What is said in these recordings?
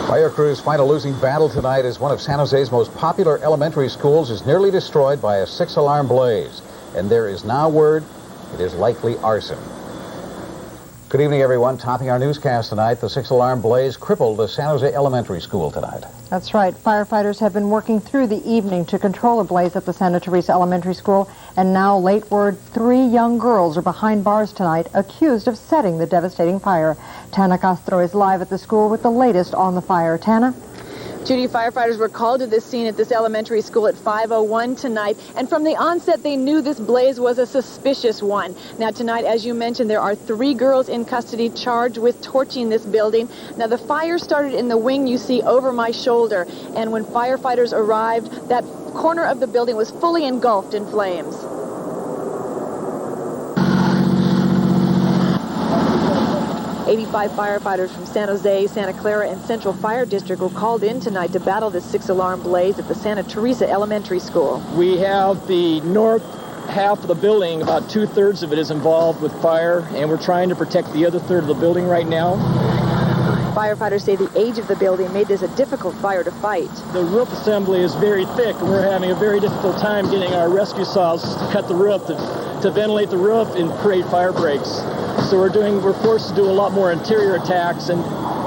Fire crews fight a losing battle tonight as one of San Jose's most popular elementary schools is nearly destroyed by a 6-alarm blaze. And there is now word it is likely arson. Good evening, everyone. Topping our newscast tonight, the 6-alarm blaze crippled the San Jose Elementary School tonight. That's right. Firefighters have been working through the evening to control a blaze at the Santa Teresa Elementary School. And now, late word, 3 young girls are behind bars tonight, accused of setting the devastating fire. Tana Castro is live at the school with the latest on the fire. Tana? Judy, firefighters were called to this scene at this elementary school at 5:01 tonight, and from the onset they knew this blaze was a suspicious one. Now tonight, as you mentioned, there are 3 girls in custody charged with torching this building. Now the fire started in the wing you see over my shoulder, and when firefighters arrived, that corner of the building was fully engulfed in flames. 85 firefighters from San Jose, Santa Clara, and Central Fire District were called in tonight to battle this 6-alarm blaze at the Santa Teresa Elementary School. We have the north half of the building, about 2/3 of it is involved with fire, and we're trying to protect the other third of the building right now. Firefighters say the age of the building made this a difficult fire to fight. The roof assembly is very thick, and we're having a very difficult time getting our rescue saws to cut the roof, to ventilate the roof and create fire breaks. So we're forced to do a lot more interior attacks and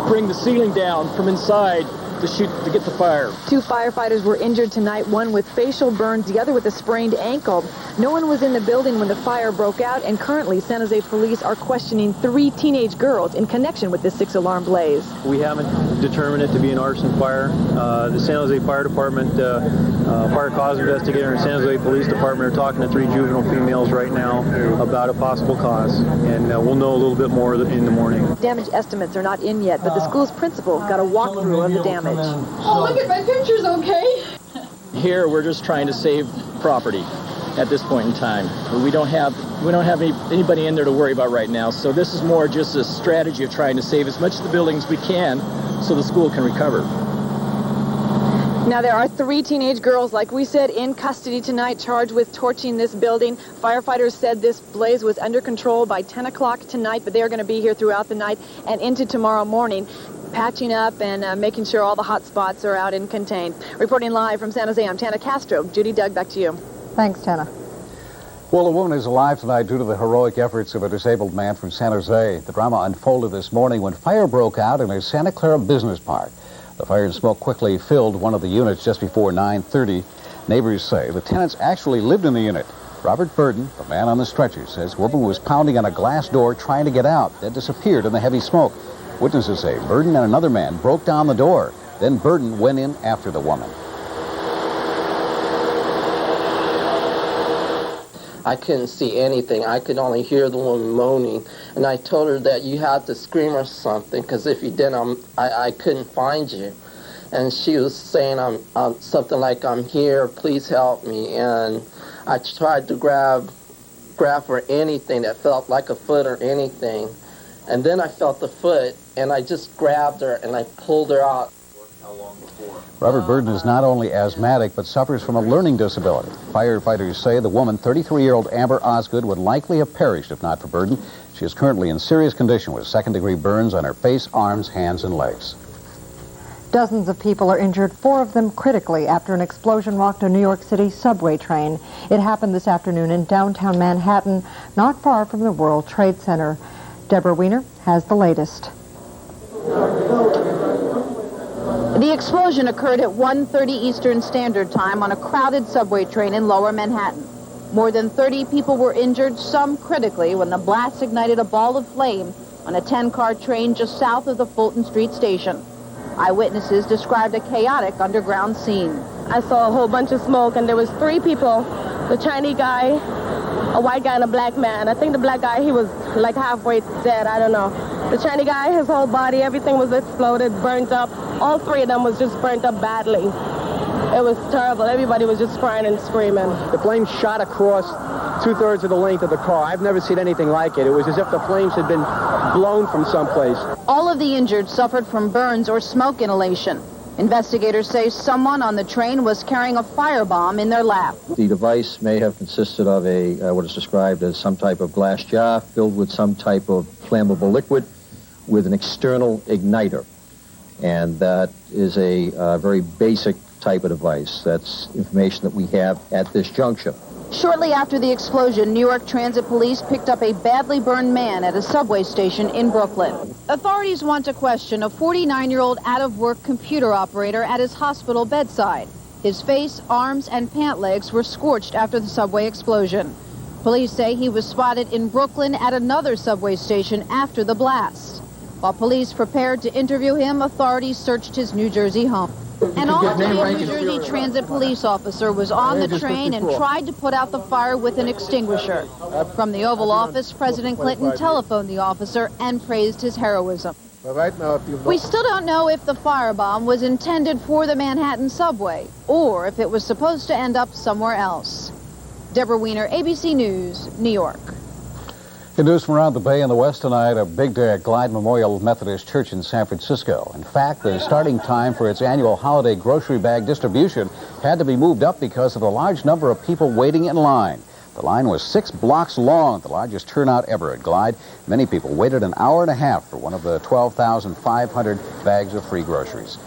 bring the ceiling down from inside to get the fire. 2 firefighters were injured tonight, one with facial burns, the other with a sprained ankle. No one was in the building when the fire broke out, and currently San Jose police are questioning 3 teenage girls in connection with this 6-alarm blaze. We haven't determined it to be an arson fire. The San Jose Fire Department, fire cause investigator, and San Jose Police Department are talking to 3 juvenile females right now about a possible cause, and we'll know a little bit more in the morning. Damage estimates are not in yet, but the school's principal got a walkthrough of the damage. Oh, look at my pictures, okay? Here, we're just trying to save property at this point in time. We don't have anybody in there to worry about right now, so this is more just a strategy of trying to save as much of the buildings we can so the school can recover. Now, there are 3 teenage girls, like we said, in custody tonight, charged with torching this building. Firefighters said this blaze was under control by 10 o'clock tonight, but they are going to be here throughout the night and into tomorrow morning, patching up and making sure all the hot spots are out and contained. Reporting live from San Jose, I'm Tana Castro. Judy, Doug, back to you. Thanks, Tana. Well, a woman is alive tonight due to the heroic efforts of a disabled man from San Jose. The drama unfolded this morning when fire broke out in a Santa Clara business park. The fire and smoke quickly filled one of the units just before 9:30. Neighbors say the tenants actually lived in the unit. Robert Burden, the man on the stretcher, says the woman was pounding on a glass door trying to get out, then disappeared in the heavy smoke. Witnesses say Burden and another man broke down the door. Then Burden went in after the woman. I couldn't see anything. I could only hear the woman moaning. And I told her that you had to scream or something, because if you didn't, I couldn't find you. And she was saying something like, "I'm here, please help me." And I tried to grab for anything that felt like a foot or anything. And then I felt the foot, and I just grabbed her, and I pulled her out. Robert Burden is not only asthmatic, but suffers from a learning disability. Firefighters say the woman, 33-year-old Amber Osgood, would likely have perished if not for Burden. She is currently in serious condition with second-degree burns on her face, arms, hands, and legs. Dozens of people are injured, 4 of them critically, after an explosion rocked a New York City subway train. It happened this afternoon in downtown Manhattan, not far from the World Trade Center. Deborah Weiner has the latest. The explosion occurred at 1:30 Eastern Standard Time on a crowded subway train in Lower Manhattan. More than 30 people were injured, some critically, when the blast ignited a ball of flame on a 10-car train just south of the Fulton Street station. Eyewitnesses described a chaotic underground scene. I saw a whole bunch of smoke, and there was 3 people, the Chinese guy, a white guy, and a black man. I think the black guy, he was like halfway dead, I don't know. The Chinese guy, his whole body, everything was exploded, burnt up. All 3 of them was just burnt up badly. It was terrible. Everybody was just crying and screaming. The flames shot across 2/3 of the length of the car. I've never seen anything like it. It was as if the flames had been blown from someplace. All of the injured suffered from burns or smoke inhalation. Investigators say someone on the train was carrying a firebomb in their lap. The device may have consisted of what is described as some type of glass jar filled with some type of flammable liquid with an external igniter. And that is a very basic type of device. That's information that we have at this juncture. Shortly after the explosion, New York Transit Police picked up a badly burned man at a subway station in Brooklyn. Authorities want to question a 49-year-old out-of-work computer operator at his hospital bedside. His face, arms, and pant legs were scorched after the subway explosion. Police say he was spotted in Brooklyn at another subway station after the blast. While police prepared to interview him, authorities searched his New Jersey home. An all-day New Jersey Transit police officer was on the train and tried to put out the fire with an extinguisher. From the Oval Office, President Clinton telephoned the officer and praised his heroism. We still don't know if the firebomb was intended for the Manhattan subway or if it was supposed to end up somewhere else. Deborah Weiner, ABC News, New York. Good news from around the Bay in the West tonight. A big day at Glide Memorial Methodist Church in San Francisco. In fact, the starting time for its annual holiday grocery bag distribution had to be moved up because of the large number of people waiting in line. The line was 6 blocks long, the largest turnout ever at Glide. Many people waited an hour and a half for one of the 12,500 bags of free groceries.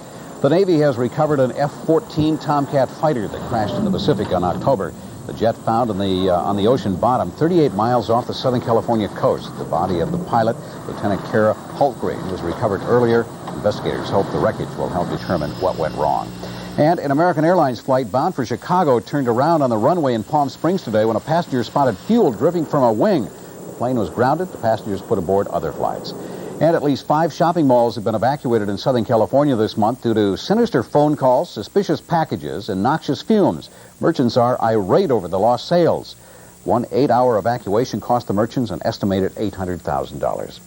The Navy has recovered an F-14 Tomcat fighter that crashed in the Pacific in October. The jet found on the ocean bottom 38 miles off the Southern California coast. The body of the pilot, Lieutenant Kara Hultgreen, was recovered earlier. Investigators hope the wreckage will help determine what went wrong. And an American Airlines flight bound for Chicago turned around on the runway in Palm Springs today when a passenger spotted fuel dripping from a wing. The plane was grounded. The passengers put aboard other flights. And at least 5 shopping malls have been evacuated in Southern California this month due to sinister phone calls, suspicious packages, and noxious fumes. Merchants are irate over the lost sales. One 8-hour evacuation cost the merchants an estimated $800,000.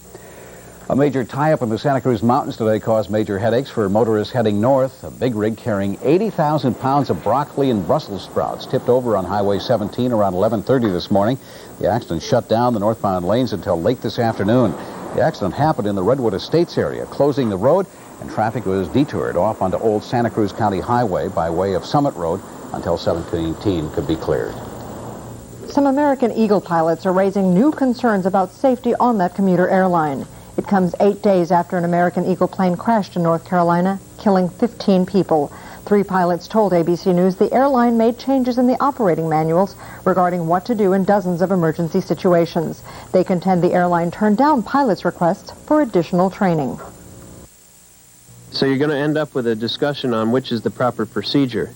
A major tie-up in the Santa Cruz Mountains today caused major headaches for motorists heading north. A big rig carrying 80,000 pounds of broccoli and Brussels sprouts tipped over on Highway 17 around 11:30 this morning. The accident shut down the northbound lanes until late this afternoon. The accident happened in the Redwood Estates area, closing the road, and traffic was detoured off onto Old Santa Cruz County Highway by way of Summit Road until 17 could be cleared. Some American Eagle pilots are raising new concerns about safety on that commuter airline. It comes 8 days after an American Eagle plane crashed in North Carolina, killing 15 people. 3 pilots told ABC News the airline made changes in the operating manuals regarding what to do in dozens of emergency situations. They contend the airline turned down pilots' requests for additional training. So you're going to end up with a discussion on which is the proper procedure.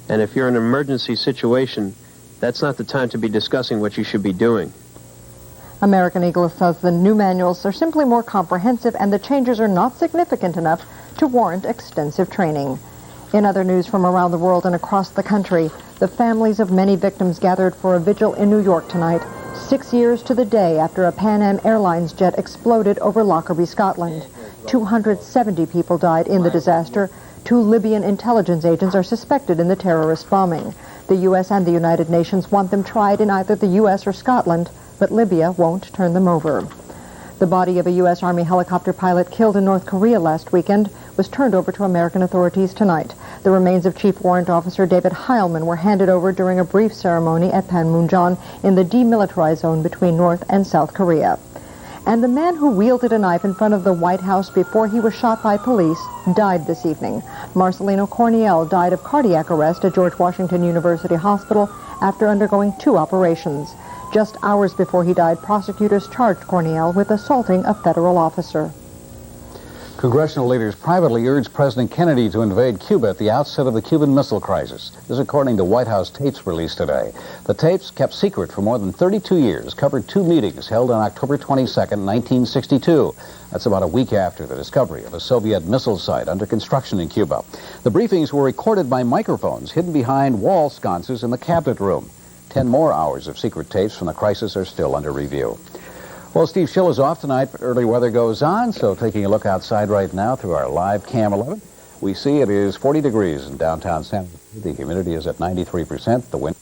And if you're in an emergency situation, that's not the time to be discussing what you should be doing. American Eagle says the new manuals are simply more comprehensive and the changes are not significant enough to warrant extensive training. In other news from around the world and across the country, the families of many victims gathered for a vigil in New York tonight, 6 years to the day after a Pan Am Airlines jet exploded over Lockerbie, Scotland. 270 people died in the disaster. 2 Libyan intelligence agents are suspected in the terrorist bombing. The U.S. and the United Nations want them tried in either the U.S. or Scotland, but Libya won't turn them over. The body of a U.S. Army helicopter pilot killed in North Korea last weekend was turned over to American authorities tonight. The remains of Chief Warrant Officer David Heilman were handed over during a brief ceremony at Panmunjom in the demilitarized zone between North and South Korea. And the man who wielded a knife in front of the White House before he was shot by police died this evening. Marcelino Corniel died of cardiac arrest at George Washington University Hospital after undergoing 2 operations. Just hours before he died, prosecutors charged Corniel with assaulting a federal officer. Congressional leaders privately urged President Kennedy to invade Cuba at the outset of the Cuban Missile Crisis. This according to White House tapes released today. The tapes, kept secret for more than 32 years, covered 2 meetings held on October 22, 1962. That's about a week after the discovery of a Soviet missile site under construction in Cuba. The briefings were recorded by microphones hidden behind wall sconces in the cabinet room. 10 more hours of secret tapes from the crisis are still under review. Well, Steve Schill is off tonight, but early weather goes on, so taking a look outside right now through our live Cam 11, we see it is 40 degrees in downtown San Francisco. The humidity is at 93%. The wind